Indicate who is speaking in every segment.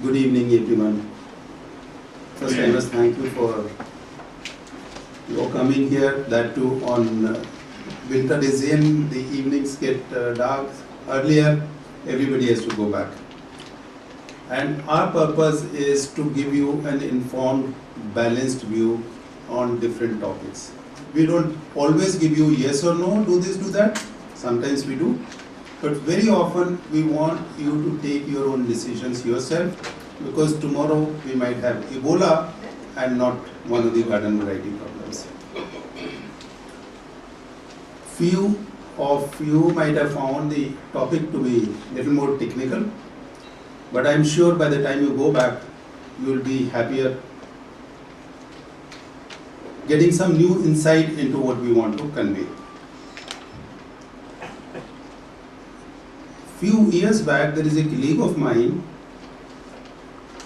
Speaker 1: Good evening, everyone. First, I must thank you for your coming here. That too on winter is in, the evenings get dark earlier. Everybody has to go back. And our purpose is to give you an informed, balanced view on different topics. We don't always give you yes or no, do this, do that. Sometimes we do. But very often we want you to take your own decisions yourself, because tomorrow we might have Ebola and not one of the garden variety problems. Few of you might have found the topic to be a little more technical, but I'm sure by the time you go back, you will be happier, getting some new insight into what we want to convey. Few years back, there is a colleague of mine,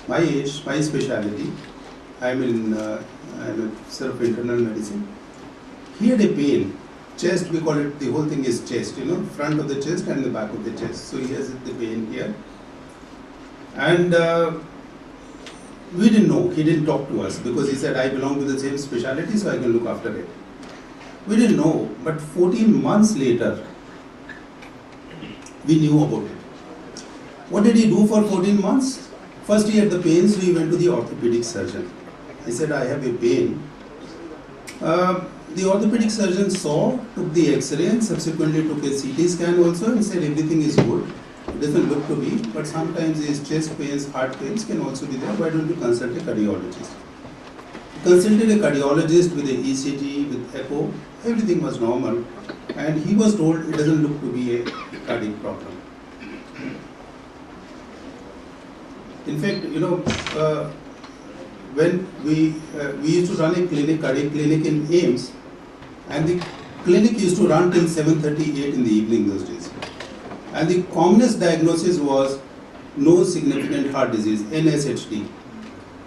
Speaker 1: my age, my specialty. I'm a sort of internal medicine. He had a pain, chest. We call it, the whole thing is chest. Front of the chest and the back of the chest. So he has the pain here, and we didn't know. He didn't talk to us because he said, "I belong to the same specialty, so I can look after it." We didn't know, but 14 months later, we knew about it. What did he do for 14 months? First he had the pain, so he went to the orthopedic surgeon. He said, "I have a pain." The orthopedic surgeon saw, took the X-ray and subsequently took a CT scan also and said everything is good. It doesn't look to be, but sometimes his chest pains, heart pains can also be there. Why don't you consult a cardiologist? He consulted a cardiologist with a ECG, with echo. Everything was normal, and he was told it doesn't look to be a cardiac problem. In fact, when we used to run a cardiac clinic in AIIMS, and the clinic used to run till 7:38 in the evening those days. And the commonest diagnosis was no significant heart disease, NSHD.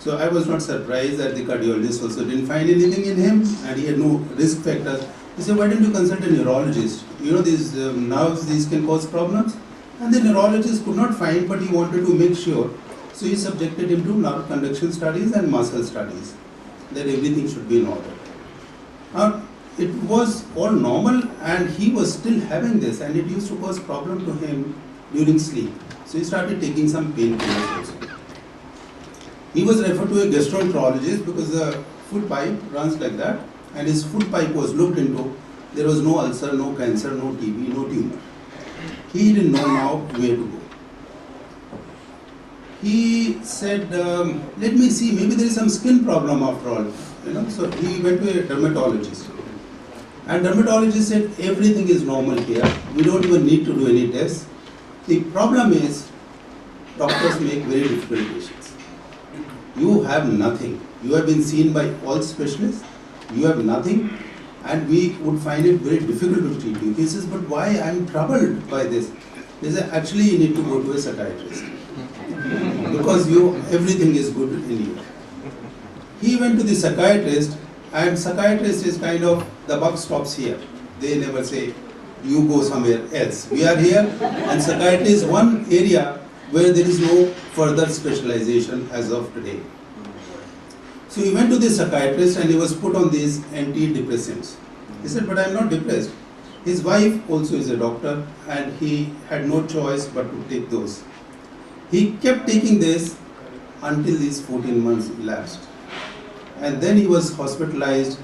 Speaker 1: So I was not surprised that the cardiologist also didn't find anything in him, and he had no risk factors. He said, "Why don't you consult a neurologist? These nerves, these can cause problems." And the neurologist could not find, but he wanted to make sure. So he subjected him to nerve conduction studies and muscle studies, that everything should be in order. Now, it was all normal, and he was still having this, and it used to cause problem to him during sleep. So he started taking some painkillers also. He was referred to a gastroenterologist because the food pipe runs like that, and his food pipe was looked into. There was no ulcer, no cancer, no TB, no tumor. He didn't know now where to go. He said, "Let me see, maybe there is some skin problem after all." So he went to a dermatologist. And dermatologist said, "Everything is normal here. We don't even need to do any tests. The problem is, doctors make very difficult patients. You have nothing. You have been seen by all specialists. You have nothing, and we would find it very difficult to treat you." He says, "But why? I am troubled by this." They say, "Actually, you need to go to a psychiatrist because everything is good in you." He went to the psychiatrist, and psychiatrist is kind of, the buck stops here. They never say, "You go somewhere else." We are here, and psychiatry is one area where there is no further specialization as of today. So he went to the psychiatrist and he was put on these antidepressants. He said, "But I am not depressed." His wife also is a doctor, and he had no choice but to take those. He kept taking this until these 14 months elapsed. And then he was hospitalized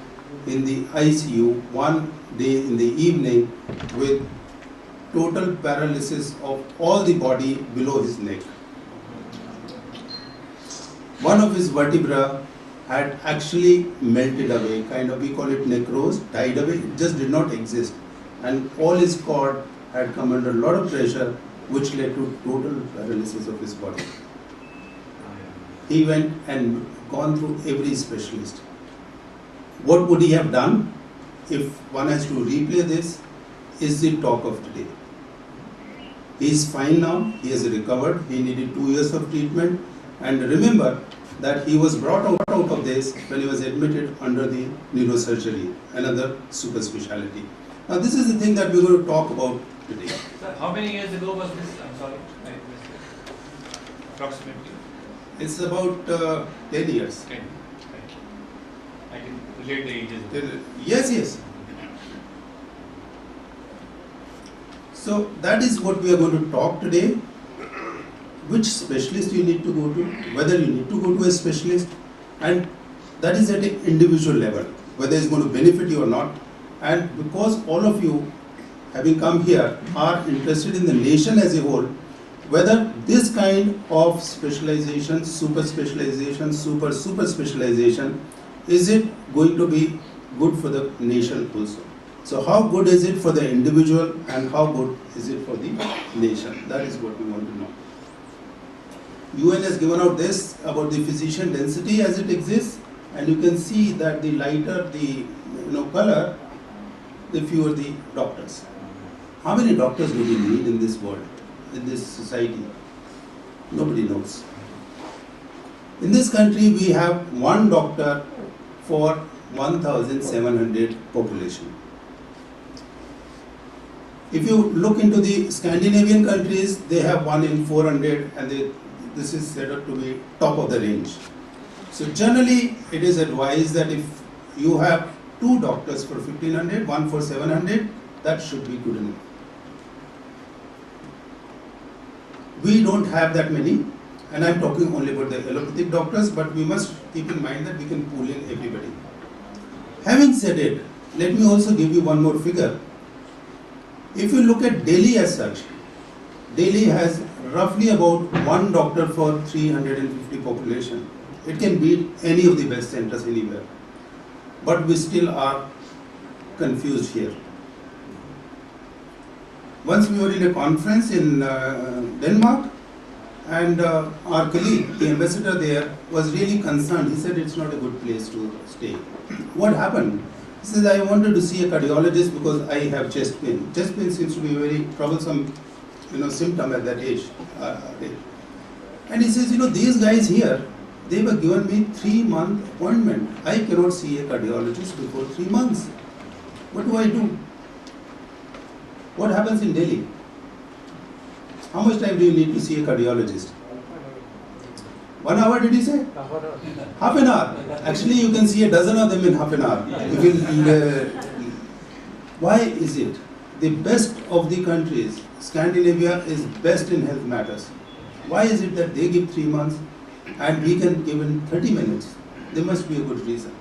Speaker 1: in the ICU one day in the evening with total paralysis of all the body below his neck. One of his vertebrae had actually melted away, kind of, we call it necrose, died away, it just did not exist. And all his cord had come under a lot of pressure, which led to total paralysis of his body. He went and gone through every specialist. What would he have done? If one has to replay this, is the talk of today. He is fine now, he has recovered, he needed 2 years of treatment, and remember that he was brought out of this when he was admitted under the neurosurgery, another super specialty. Now this is the thing that we are going to talk about today.
Speaker 2: Sir, how many years ago was this? I'm sorry, I missed it. Approximately.
Speaker 1: It's about 10 years.
Speaker 2: 10. Thank you. I can relate the ages.
Speaker 1: Yes, yes. So that is what we are going to talk today. Which specialist you need to go to, whether you need to go to a specialist, and that is at an individual level, whether it's going to benefit you or not. And because all of you, having come here, are interested in the nation as a whole, whether this kind of specialization, super specialization, super specialization, is it going to be good for the nation also? So how good is it for the individual and how good is it for the nation? That is what we want to know. UN has given out this about the physician density as it exists, and you can see that the lighter the color, the fewer the doctors. How many doctors do we need in this world, in this society? Nobody knows. In this country, we have one doctor for 1,700 population. If you look into the Scandinavian countries, they have 1 in 400, and this is set up to be top of the range. So generally, it is advised that if you have 2 doctors for 1,500, 1 for 700, that should be good enough. We don't have that many, and I'm talking only about the allopathic doctors, but we must keep in mind that we can pull in everybody. Having said it, let me also give you one more figure. If you look at Delhi as such, Delhi has roughly about 1 doctor for 350 population. It can beat any of the best centers anywhere. But we still are confused here. Once we were in a conference in Denmark, and our colleague, the ambassador there, was really concerned. He said it's not a good place to stay. What happened? He says, I wanted to see a cardiologist because I have chest pain. Chest pain seems to be a very troublesome symptom at that age. And he says, these guys here, they were given me 3-month appointment. I cannot see a cardiologist before 3 months. What do I do? What happens in Delhi? How much time do you need to see a cardiologist? 1 hour, did you say? Half an hour. Actually, you can see a dozen of them in half an hour. Why is it? The best of the countries, Scandinavia is best in health matters. Why is it that they give 3 months and we can give in 30 minutes? There must be a good reason.